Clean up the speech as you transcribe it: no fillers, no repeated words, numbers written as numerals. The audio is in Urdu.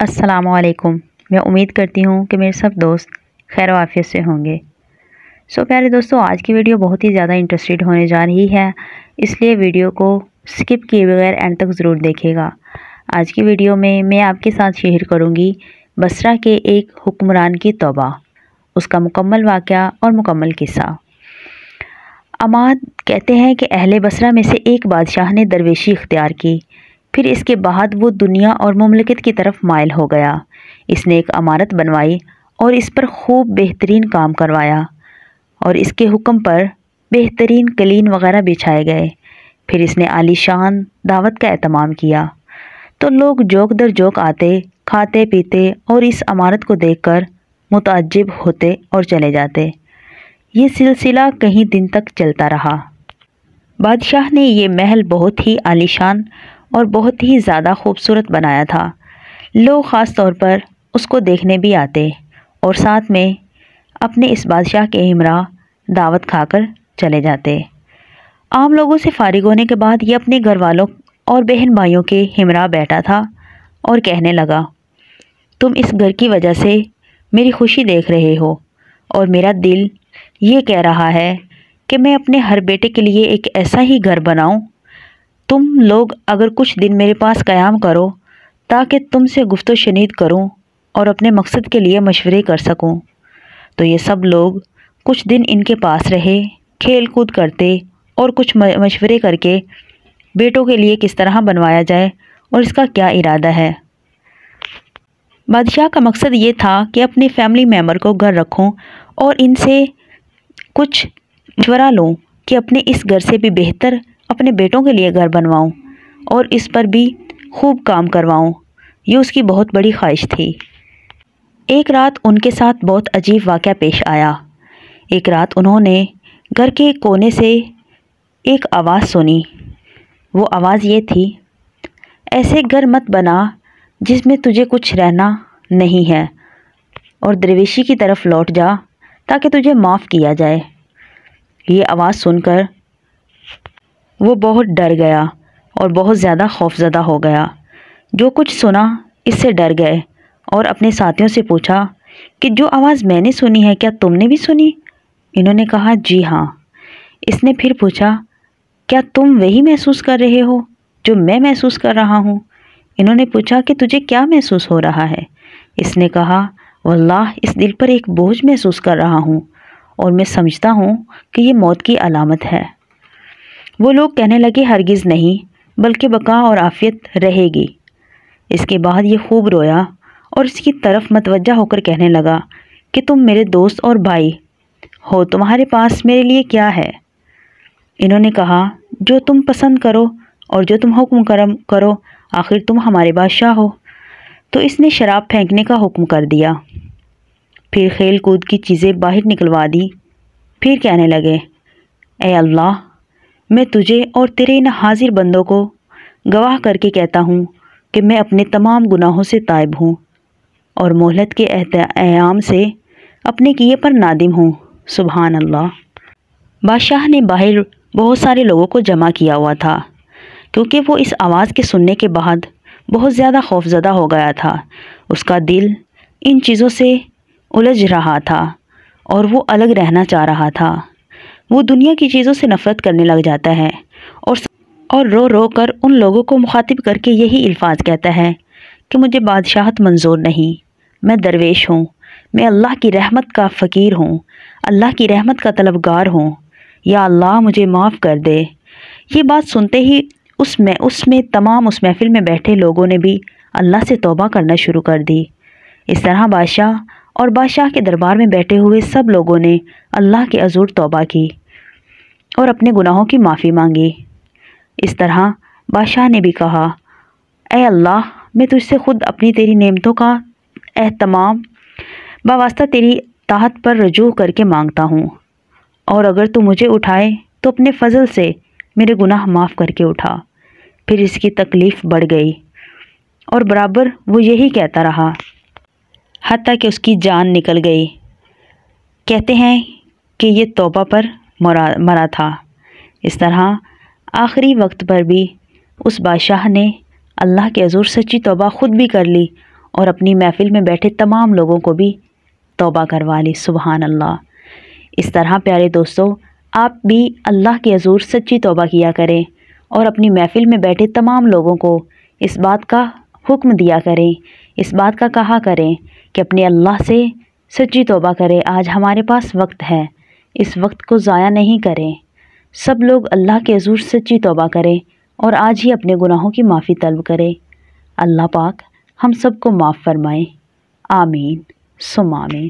السلام علیکم۔ میں امید کرتی ہوں کہ میرے سب دوست خیر و عافیت سے ہوں گے۔ پیارے دوستو، آج کی ویڈیو بہت ہی زیادہ انٹرسٹڈ ہونے جا رہی ہے، اس لیے ویڈیو کو سکپ کیے بغیر اینڈ تک ضرور دیکھیے گا۔ آج کی ویڈیو میں آپ کے ساتھ شیئر کروں گی بصرہ کے ایک حکمران کی توبہ، اس کا مکمل واقعہ اور مکمل قصہ۔ عماد کہتے ہیں کہ اہل بصرہ میں سے ایک بادشاہ نے درویشی اختیار کی، پھر اس کے بعد وہ دنیا اور مملکت کی طرف مائل ہو گیا۔ اس نے ایک عمارت بنوائی اور اس پر خوب بہترین کام کروایا اور اس کے حکم پر بہترین قلین وغیرہ بچھائے گئے۔ پھر اس نے عالی شان دعوت کا اہتمام کیا تو لوگ جوک در جوک آتے، کھاتے پیتے اور اس عمارت کو دیکھ کر متعجب ہوتے اور چلے جاتے۔ یہ سلسلہ کئی دن تک چلتا رہا۔ بادشاہ نے یہ محل بہت ہی عالی شان اور بہت ہی زیادہ خوبصورت بنایا تھا۔ لوگ خاص طور پر اس کو دیکھنے بھی آتے اور ساتھ میں اپنے اس بادشاہ کے ہمراہ دعوت کھا کر چلے جاتے۔ عام لوگوں سے فارغ ہونے کے بعد یہ اپنے گھر والوں اور بہن بھائیوں کے ہمراہ بیٹھا تھا اور کہنے لگا، تم اس گھر کی وجہ سے میری خوشی دیکھ رہے ہو اور میرا دل یہ کہہ رہا ہے کہ میں اپنے ہر بیٹے کے لیے ایک ایسا ہی گھر بناؤں۔ تم لوگ اگر کچھ دن میرے پاس قیام کرو تاکہ تم سے گفت و شنید کروں اور اپنے مقصد کے لیے مشورے کر سکوں۔ تو یہ سب لوگ کچھ دن ان کے پاس رہے، کھیل کود کرتے اور کچھ مشورے کر کے بیٹوں کے لیے کس طرح بنوایا جائے اور اس کا کیا ارادہ ہے۔ بادشاہ کا مقصد یہ تھا کہ اپنے فیملی ممبر کو گھر رکھوں اور ان سے کچھ مشورہ لوں کہ اپنے اس گھر سے بھی بہتر اپنے بیٹوں کے لیے گھر بنواؤں اور اس پر بھی خوب کام کرواؤں۔ یہ اس کی بہت بڑی خواہش تھی۔ ایک رات ان کے ساتھ بہت عجیب واقعہ پیش آیا۔ ایک رات انہوں نے گھر کے کونے سے ایک آواز سنی۔ وہ آواز یہ تھی، ایسے گھر مت بنا جس میں تجھے کچھ رہنا نہیں ہے، اور درویشی کی طرف لوٹ جا تاکہ تجھے معاف کیا جائے۔ یہ آواز سن کر وہ بہت ڈر گیا اور بہت زیادہ خوفزدہ ہو گیا۔ جو کچھ سنا اس سے ڈر گئے اور اپنے ساتھیوں سے پوچھا کہ جو آواز میں نے سنی ہے کیا تم نے بھی سنی؟ انہوں نے کہا جی ہاں۔ اس نے پھر پوچھا کیا تم وہی محسوس کر رہے ہو جو میں محسوس کر رہا ہوں؟ انہوں نے پوچھا کہ تجھے کیا محسوس ہو رہا ہے؟ اس نے کہا واللہ اس دل پر ایک بوجھ محسوس کر رہا ہوں اور میں سمجھتا ہوں کہ یہ موت کی علامت ہے۔ وہ لوگ کہنے لگے ہرگز نہیں، بلکہ بقا اور عافیت رہے گی۔ اس کے بعد یہ خوب رویا اور اس کی طرف متوجہ ہو کر کہنے لگا کہ تم میرے دوست اور بھائی ہو، تمہارے پاس میرے لیے کیا ہے؟ انہوں نے کہا جو تم پسند کرو اور جو تم حکم کرو، آخر تم ہمارے بادشاہ ہو۔ تو اس نے شراب پھینکنے کا حکم کر دیا، پھر کھیل کود کی چیزیں باہر نکلوا دی، پھر کہنے لگے اے اللہ، میں تجھے اور تیرے ان حاضر بندوں کو گواہ کر کے کہتا ہوں کہ میں اپنے تمام گناہوں سے تائب ہوں اور مہلت کے ایام سے اپنے کیے پر نادم ہوں۔ سبحان اللہ۔ بادشاہ نے باہر بہت سارے لوگوں کو جمع کیا ہوا تھا کیونکہ وہ اس آواز کے سننے کے بعد بہت زیادہ خوفزدہ ہو گیا تھا۔ اس کا دل ان چیزوں سے الجھ رہا تھا اور وہ الگ رہنا چاہ رہا تھا۔ وہ دنیا کی چیزوں سے نفرت کرنے لگ جاتا ہے اور رو رو کر ان لوگوں کو مخاطب کر کے یہی الفاظ کہتا ہے کہ مجھے بادشاہت منظور نہیں، میں درویش ہوں، میں اللہ کی رحمت کا فقیر ہوں، اللہ کی رحمت کا طلبگار ہوں، یا اللہ مجھے معاف کر دے۔ یہ بات سنتے ہی اس محفل میں بیٹھے لوگوں نے بھی اللہ سے توبہ کرنا شروع کر دی۔ اس طرح بادشاہ اور بادشاہ کے دربار میں بیٹھے ہوئے سب لوگوں نے اللہ کے حضور توبہ کی اور اپنے گناہوں کی معافی مانگی۔ اس طرح بادشاہ نے بھی کہا اے اللہ، میں تجھ سے خود اپنی تیری نعمتوں کا اہتمام بواسطہ تیری طاعت پر رجوع کر کے مانگتا ہوں، اور اگر تو مجھے اٹھائے تو اپنے فضل سے میرے گناہ معاف کر کے اٹھا۔ پھر اس کی تکلیف بڑھ گئی اور برابر وہ یہی کہتا رہا حتیٰ کہ اس کی جان نکل گئی۔ کہتے ہیں کہ یہ توبہ پر مرا تھا۔ اس طرح آخری وقت پر بھی اس بادشاہ نے اللہ کے حضور سچی توبہ خود بھی کر لی اور اپنی محفل میں بیٹھے تمام لوگوں کو بھی توبہ کروا لی۔ سبحان اللہ۔ اس طرح پیارے دوستو، آپ بھی اللہ کے حضور سچی توبہ کیا کریں اور اپنی محفل میں بیٹھے تمام لوگوں کو اس بات کا حکم دیا کریں، اس بات کا کہا کریں کہ اپنے اللہ سے سچی توبہ کریں۔ آج ہمارے پاس وقت ہے، اس وقت کو ضائع نہیں کریں۔ سب لوگ اللہ کے حضور سچی توبہ کریں اور آج ہی اپنے گناہوں کی معافی طلب کریں۔ اللہ پاک ہم سب کو معاف فرمائے۔ آمین ثم آمین۔